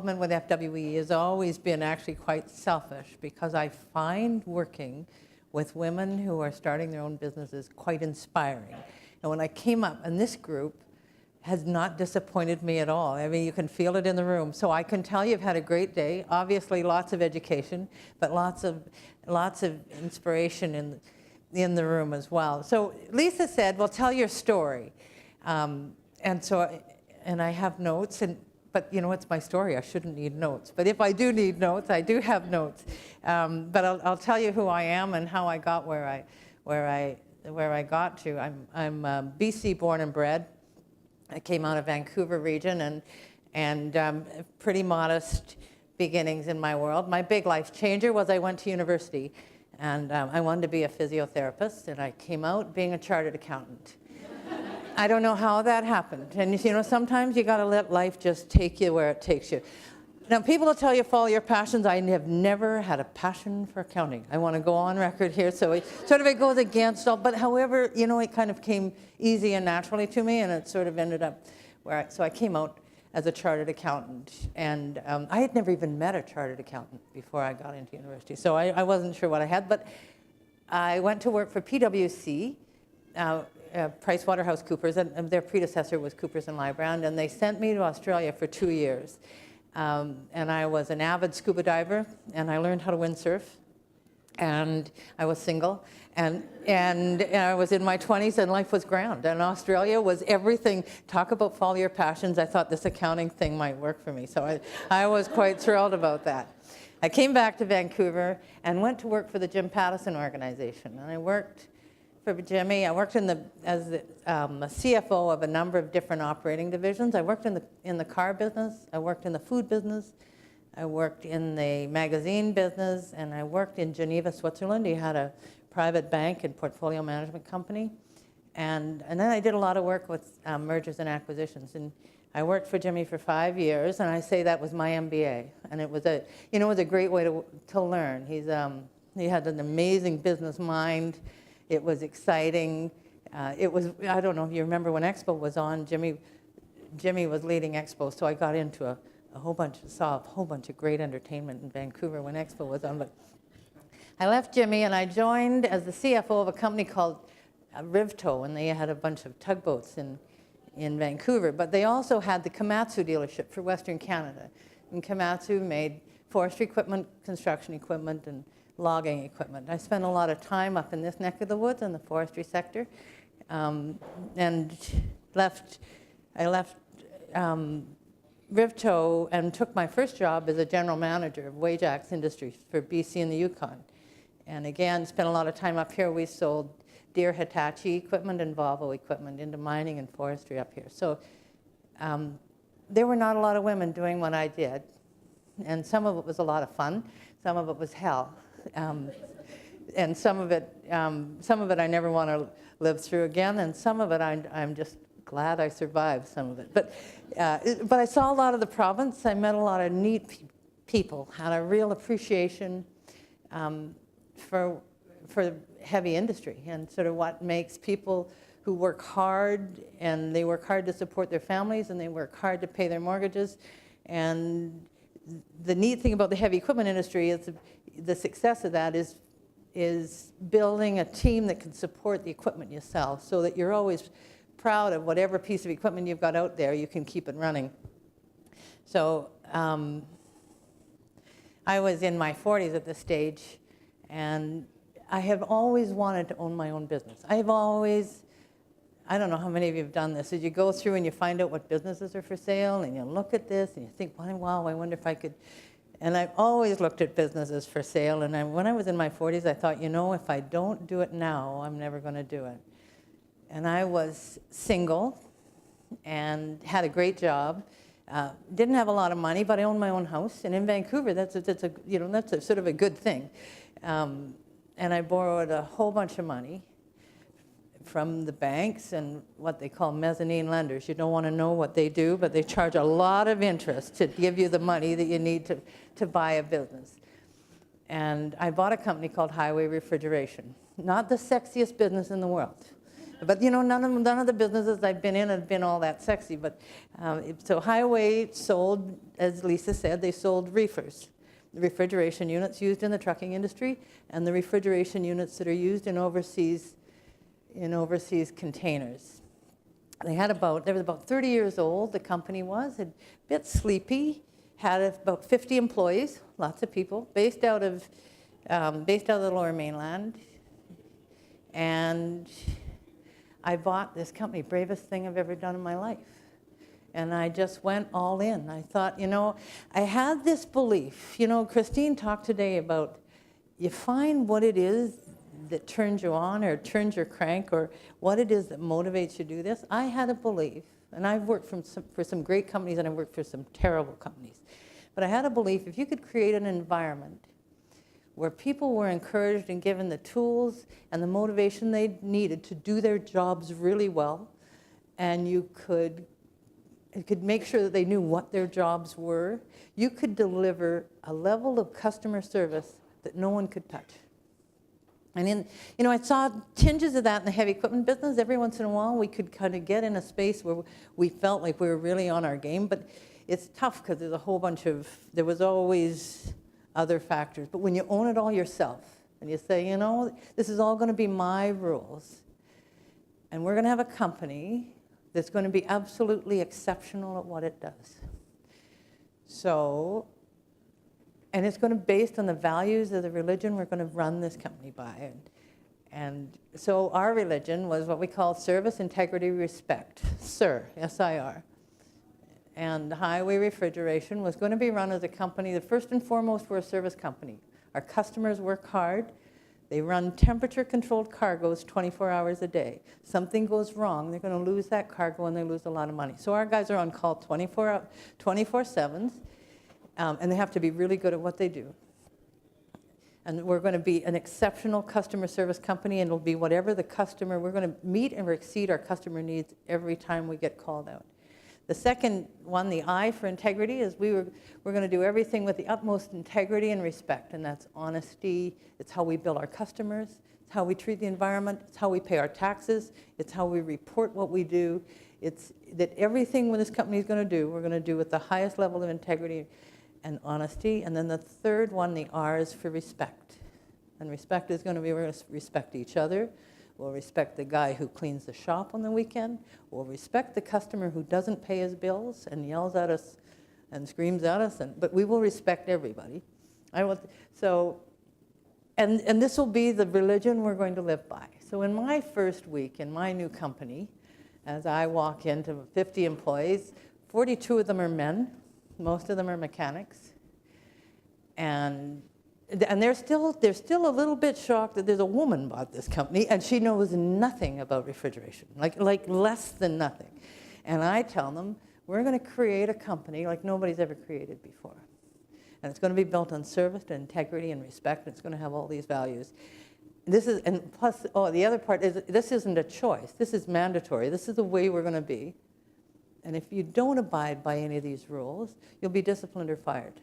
involvement with FWE has always been actually quite selfish, because I find working with women who are starting their own businesses quite inspiring. And when I came up, and this group has not disappointed me at all. I mean, you can feel it in the room. So I can tell you've had a great day. Obviously, lots of education, but lots of inspiration in the room as well. So Lisa said, well, tell your story. And I have notes, but you know, it's my story. I shouldn't need notes. But if I do need notes, I do have notes. But I'll tell you who I am and how I got where I got to. I'm BC born and bred. I came out of Vancouver region, and pretty modest beginnings in my world. My big life changer was I went to university, and I wanted to be a physiotherapist, and I came out being a chartered accountant. I don't know how that happened. And you know, sometimes you got to let life just take you where it takes you. Now, people will tell you follow your passions. I have never had a passion for accounting. I want to go on record here. So it goes against all, but however, you know, it kind of came easy and naturally to me, and it sort of ended up so I came out as a chartered accountant. And I had never even met a chartered accountant before I got into university. So I wasn't sure what I had, but I went to work for PwC, PricewaterhouseCoopers, and their predecessor was Coopers & Lybrand, and they sent me to Australia for 2 years. And I was an avid scuba diver, and I learned how to windsurf, and I was single, and I was in my 20s, and life was grand, and Australia was everything. Talk about follow your passions. I thought this accounting thing might work for me, so I was quite thrilled about that. I came back to Vancouver and went to work for the Jim Pattison organization, and I worked for Jimmy. I worked as the CFO of a number of different operating divisions. I worked in the car business. I worked in the food business. I worked in the magazine business, and I worked in Geneva, Switzerland. He had a private bank and portfolio management company, and then I did a lot of work with mergers and acquisitions. And I worked for Jimmy for 5 years, and I say that was my MBA. And it was a great way to learn. He had an amazing business mind. It was exciting. I don't know if you remember when Expo was on, Jimmy was leading Expo, so I got into saw a whole bunch of great entertainment in Vancouver when Expo was on. But I left Jimmy and I joined as the CFO of a company called Rivtow, and they had a bunch of tugboats in Vancouver. But they also had the Komatsu dealership for Western Canada. And Komatsu made forestry equipment, construction equipment, and logging equipment. I spent a lot of time up in this neck of the woods in the forestry sector, and I left Rivtow and took my first job as a general manager of Wajax Industries for BC and the Yukon. And again, spent a lot of time up here. We sold Deere Hitachi equipment and Volvo equipment into mining and forestry up here. So there were not a lot of women doing what I did, and some of it was a lot of fun, some of it was hell. And some of it I never want to live through again, and some of it I'm just glad I survived some of it. But I saw a lot of the province. I met a lot of neat people, had a real appreciation for heavy industry and sort of what makes people who work hard, and they work hard to support their families, and they work hard to pay their mortgages. And the neat thing about the heavy equipment industry is the success of that is building a team that can support the equipment you sell, so that you're always proud of whatever piece of equipment you've got out there, you can keep it running. So I was in my 40s at this stage, and I have always wanted to own my own business. I don't know how many of you have done this, is you go through and you find out what businesses are for sale, and you look at this and you think, wow, I wonder if I could. And I've always looked at businesses for sale, and when I was in my 40s, I thought, if I don't do it now, I'm never going to do it. And I was single and had a great job. Didn't have a lot of money, but I owned my own house. And in Vancouver, that's a sort of a good thing. And I borrowed a whole bunch of money from the banks and what they call mezzanine lenders. You don't want to know what they do, but they charge a lot of interest to give you the money that you need to buy a business. And I bought a company called Highway Refrigeration. Not the sexiest business in the world. But you know, none of the businesses I've been in have been all that sexy. But so Highway sold, as Lisa said, they sold reefers, the refrigeration units used in the trucking industry, and the refrigeration units that are used in overseas containers. They was about 30 years old. The company was a bit sleepy, had about 50 employees, lots of people, based out of the Lower Mainland, and I bought this company, bravest thing I've ever done in my life. And I just went all in. I thought, you know, I had this belief. You know, Christine talked today about you find what it is that turns you on or turns your crank or what it is that motivates you to do this. I had a belief, and I've worked for some great companies and I've worked for some terrible companies. But I had a belief if you could create an environment where people were encouraged and given the tools and the motivation they needed to do their jobs really well, and you could make sure that they knew what their jobs were, you could deliver a level of customer service that no one could touch. And you know, I saw tinges of that in the heavy equipment business. Every once in a while, we could kind of get in a space where we felt like we were really on our game, but it's tough because there was always other factors. But when you own it all yourself and you say, you know, this is all going to be my rules, and we're going to have a company that's going to be absolutely exceptional at what it does. So, and it's going to be based on the values of the religion we're going to run this company by. And so our religion was what we call service, integrity, respect, SIR, S-I-R. And Highway Refrigeration was going to be run as a company that first and foremost we're a service company. Our customers work hard. They run temperature-controlled cargoes 24 hours a day. Something goes wrong, they're going to lose that cargo and they lose a lot of money. So our guys are on call 24/7, and they have to be really good at what they do. And we're going to be an exceptional customer service company, and it'll be whatever the customer, we're going to meet and exceed our customer needs every time we get called out. The second one, the I for integrity, is we're going to do everything with the utmost integrity and respect, and that's honesty. It's how we bill our customers. It's how we treat the environment. It's how we pay our taxes. It's how we report what we do. It's that everything this company is going to do, we're going to do with the highest level of integrity and honesty. And then the third one, the R, is for respect. And respect is going to be, we're going to respect each other. We'll respect the guy who cleans the shop on the weekend. We'll respect the customer who doesn't pay his bills and yells at us and screams at us. But we will respect everybody. And this will be the religion we're going to live by. So in my first week in my new company, as I walk into 50 employees, 42 of them are men. Most of them are mechanics. And they're still a little bit shocked that there's a woman bought this company and she knows nothing about refrigeration, like less than nothing. And I tell them, we're going to create a company like nobody's ever created before. And it's going to be built on service and integrity and respect, and it's going to have all these values. And plus, the other part is this isn't a choice. This is mandatory. This is the way we're going to be. And if you don't abide by any of these rules, you'll be disciplined or fired.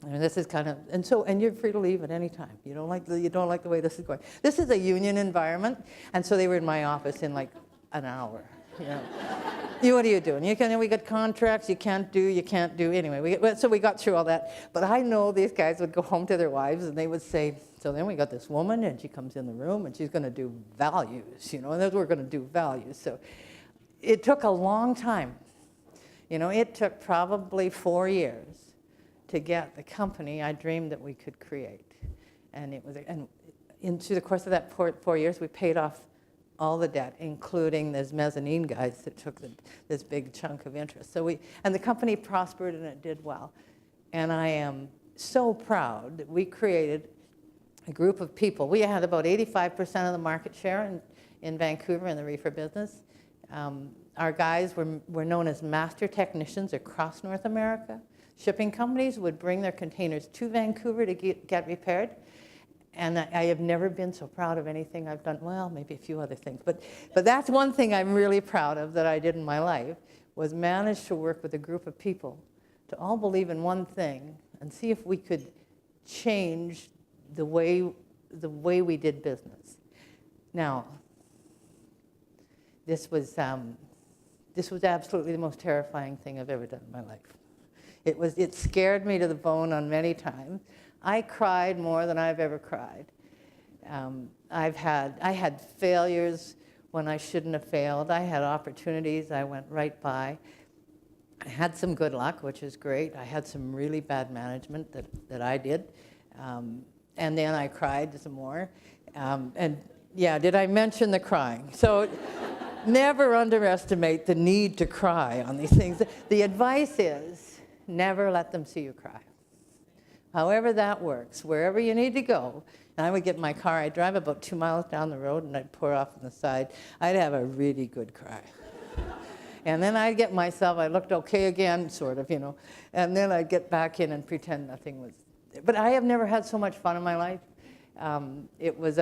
And this is kind of, and you're free to leave at any time. You don't like the way this is going. This is a union environment, and so they were in my office in like an hour. You know, what are you doing? We got contracts. You can't do. Anyway, so we got through all that. But I know these guys would go home to their wives, and they would say, so then we got this woman, and she comes in the room, and she's going to do values. You know, and we're going to do values. So it took a long time. You know, it took probably 4 years to get the company I dreamed that we could create. And into the course of that 4 years, we paid off all the debt, including those mezzanine guys that took this big chunk of interest. And the company prospered and it did well. And I am so proud that we created a group of people. We had about 85% of the market share in Vancouver in the reefer business. Our guys were known as master technicians across North America. Shipping companies would bring their containers to Vancouver to get repaired. And I have never been so proud of anything I've done. Well, maybe a few other things. But that's one thing I'm really proud of that I did in my life, was manage to work with a group of people to all believe in one thing and see if we could change the way we did business. Now, this was absolutely the most terrifying thing I've ever done in my life. It scared me to the bone on many times. I cried more than I've ever cried. I had failures when I shouldn't have failed. I had opportunities I went right by. I had some good luck, which is great. I had some really bad management that I did. And then I cried some more. And yeah, did I mention the crying? So never underestimate the need to cry on these things. The advice is never let them see you cry. However that works, wherever you need to go. And I would get in my car, I'd drive about 2 miles down the road and I'd pour off on the side. I'd have a really good cry. And then I'd get myself, I looked okay again, sort of, and then I'd get back in and pretend nothing was. But I have never had so much fun in my life. It was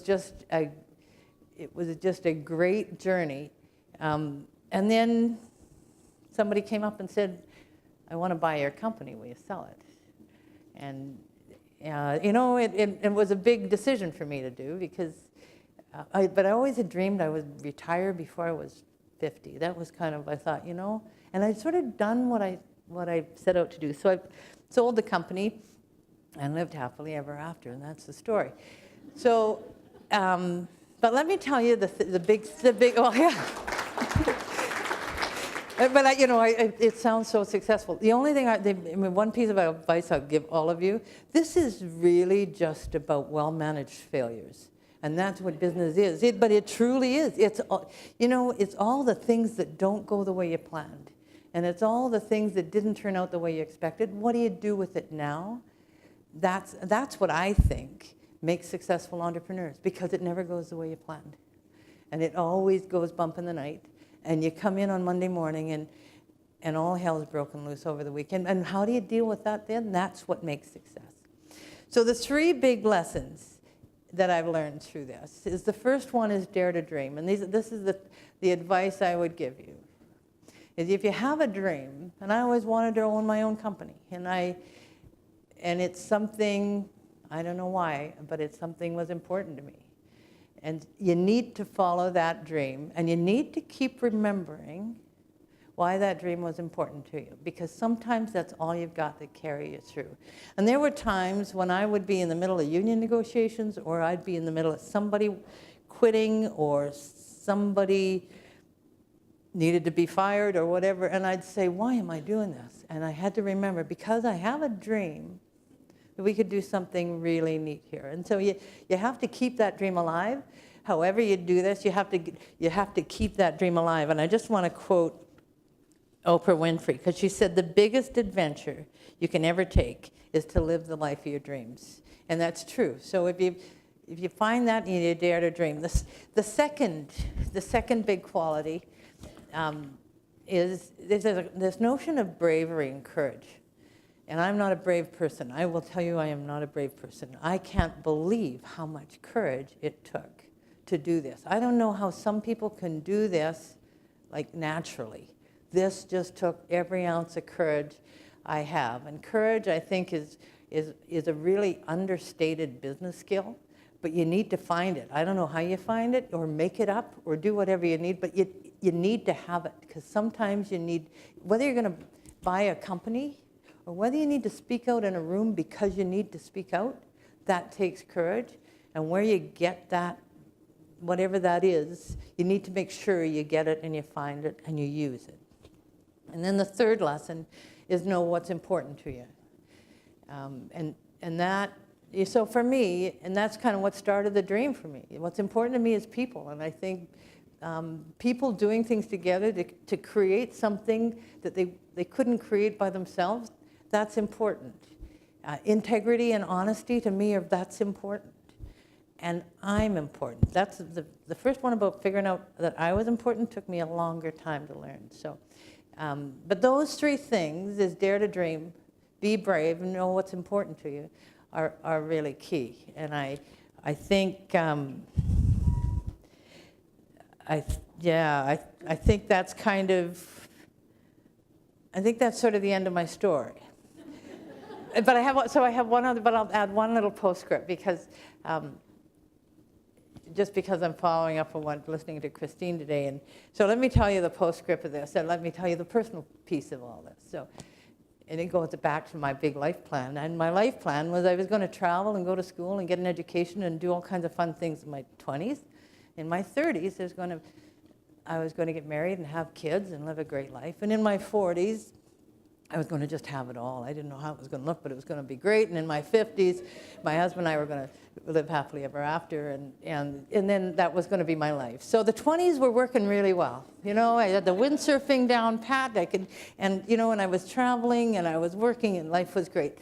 just a great journey. And then somebody came up and said, I want to buy your company, will you sell it? And it was a big decision for me to do because, but I always had dreamed I would retire before I was 50. That was kind of, I thought, and I'd sort of done what I set out to do. So I sold the company and lived happily ever after, and that's the story. So, but let me tell you the big, oh yeah. But it sounds so successful. The only thing, one piece of advice I'll give all of you, this is really just about well-managed failures. And that's what business is. But it truly is. It's all the things that don't go the way you planned. And it's all the things that didn't turn out the way you expected. What do you do with it now? That's what I think makes successful entrepreneurs, because it never goes the way you planned. And it always goes bump in the night. And you come in on Monday morning and all hell's broken loose over the weekend. And how do you deal with that then? That's what makes success. So the 3 big lessons that I've learned through this is, the first one is dare to dream. And this is the advice I would give you. Is if you have a dream, and I always wanted to own my own company. And it's something, I don't know why, but it's something was important to me. And you need to follow that dream, and you need to keep remembering why that dream was important to you, because sometimes that's all you've got to carry you through. And there were times when I would be in the middle of union negotiations, or I'd be in the middle of somebody quitting, or somebody needed to be fired or whatever, and I'd say, why am I doing this? And I had to remember, because I have a dream, we could do something really neat here. And so you have to keep that dream alive. However you do this, you have to keep that dream alive. And I just want to quote Oprah Winfrey, because she said, the biggest adventure you can ever take is to live the life of your dreams. And that's true. So if you find that, you dare to dream. The second big quality is this notion of bravery and courage. And I'm not a brave person. I will tell you I am not a brave person. I can't believe how much courage it took to do this. I don't know how some people can do this like naturally. This just took every ounce of courage I have. And courage, I think, is a really understated business skill, but you need to find it. I don't know how you find it, or make it up, or do whatever you need, but you need to have it, because sometimes you need, whether you're going to buy a company, or whether you need to speak out in a room because you need to speak out, that takes courage. And where you get that, whatever that is, you need to make sure you get it and you find it and you use it. And then the third lesson is know what's important to you. And that, so for me, and that's kind of what started the dream for me. What's important to me is people. And I think people doing things together to create something that they couldn't create by themselves, that's important. Integrity and honesty, to me, that's important. And I'm important. That's the first one, about figuring out that I was important, took me a longer time to learn. So, but those 3 things, is dare to dream, be brave, and know what's important to you, are really key. And I think I think that's kind of, I think that's sort of the end of my story. But I have one other, but I'll add one little postscript, because just because I'm following up on what listening to Christine today. And so let me tell you the postscript of this, and let me tell you the personal piece of all this. So, and it goes back to my big life plan. And my life plan was I was going to travel and go to school and get an education and do all kinds of fun things in my 20s. In my 30s, I was going to get married and have kids and live a great life. And in my 40s, I was going to just have it all. I didn't know how it was going to look, but it was going to be great. And in my 50s, my husband and I were going to live happily ever after, and then that was going to be my life. So the 20s were working really well. You know, I had the windsurfing down pat. And you know, when I was traveling and I was working, and life was great.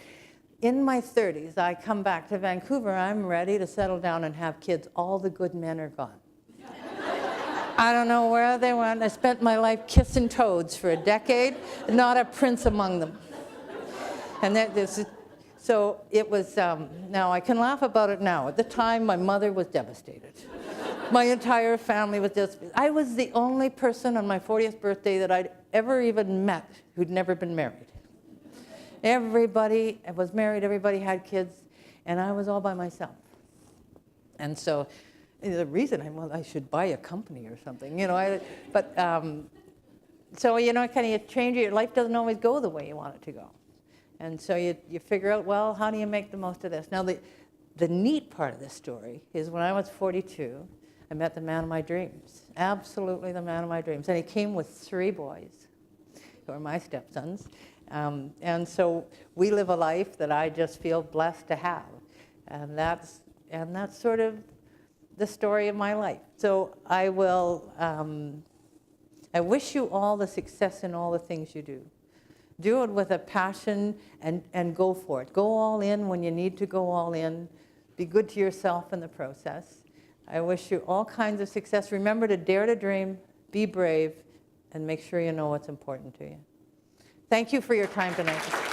In my 30s, I come back to Vancouver. I'm ready to settle down and have kids. All the good men are gone. I don't know where they went. I spent my life kissing toads for a decade, not a prince among them. And so it was, now I can laugh about it now. At the time, my mother was devastated. My entire family was devastated. I was the only person on my 40th birthday that I'd ever even met who'd never been married. Everybody was married, everybody had kids, and I was all by myself. And so the reason I should buy a company or something, you know. So you know, kind of change your life doesn't always go the way you want it to go, and so you figure out, well, how do you make the most of this? Now the neat part of this story is when I was 42, I met the man of my dreams, absolutely the man of my dreams, and he came with 3 boys, who are my stepsons, and so we live a life that I just feel blessed to have, and that's sort of the story of my life. So I wish you all the success in all the things you do. Do it with a passion and go for it. Go all in when you need to go all in. Be good to yourself in the process. I wish you all kinds of success. Remember to dare to dream, be brave, and make sure you know what's important to you. Thank you for your time tonight.